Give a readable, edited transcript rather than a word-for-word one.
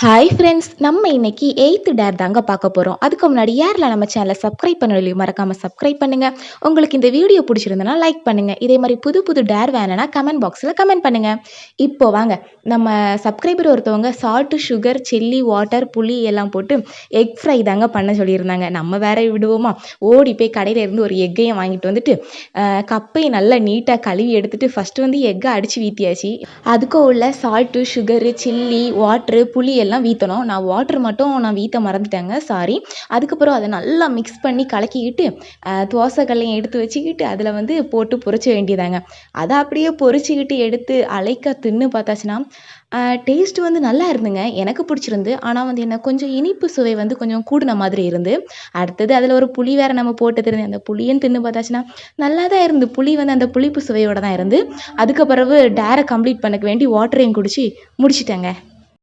Hi friends, நம்ம இன்னைக்கு 8th dare தாங்க பார்க்க போகிறோம். அதுக்கு முன்னாடி யாரெல்லாம் நம்ம சேனலை சப்ஸ்கிரைப் பண்ணலையோ மறக்காமல் சப்ஸ்கிரைப் பண்ணுங்கள். உங்களுக்கு இந்த வீடியோ பிடிச்சிருந்தனா லைக் பண்ணுங்கள். இதே மாதிரி புது புது டேர் வேணும்னா கமெண்ட் பாக்ஸில் கமெண்ட் பண்ணுங்கள். இப்போ வாங்க, நம்ம சப்ஸ்கிரைபர் ஒருத்தவங்க சால்ட்டு, சுகர், சில்லி, வாட்டர், புளி எல்லாம் போட்டு எக் ஃப்ரை தாங்க பண்ண சொல்லியிருந்தாங்க. நம்ம வேற விடுவோமா, ஓடி போய் கடையில் இருந்து ஒரு எக்கையும் வாங்கிட்டு வந்துட்டு கப்பையும் நல்லா நீட்டாக கழுவி எடுத்துட்டு ஃபஸ்ட்டு வந்து எக்கை அடித்து வீத்தியாச்சு. அதுக்கும் உள்ள சால்ட்டு, சுகரு, சில்லி, வாட்ரு, புளி எல்லாம் வீற்றணும். நான் வாட்ரு மட்டும் வீற்ற மறந்துட்டேங்க, சாரி. அதுக்கப்புறம் அதை நல்லா மிக்ஸ் பண்ணி கலக்கிக்கிட்டு தோசைக்கல்லையும் எடுத்து வச்சுக்கிட்டு அதில் வந்து போட்டு பொரிச்ச வேண்டியதாங்க. அதை அப்படியே பொரிச்சுக்கிட்டு எடுத்து அலைக்க தின்னு பார்த்தாச்சுன்னா டேஸ்ட்டு வந்து நல்லா இருந்துங்க. எனக்கு பிடிச்சிருந்து. ஆனால் வந்து என்ன கொஞ்சம் இனிப்பு சுவை வந்து கொஞ்சம் கூடின மாதிரி இருந்து. அடுத்தது அதில் ஒரு புளி வேறு நம்ம போட்டு திருந்து அந்த புளியும் தின்னு பார்த்தாச்சுன்னா நல்லா தான் இருந்து. புளி வந்து அந்த புளிப்பு சுவையோடு தான் இருந்து. அதுக்கு பிறகு டேரை கம்ப்ளீட் பண்ணக்கு வேண்டி வாட்டரையும் குடிச்சு முடிச்சிட்டேங்க.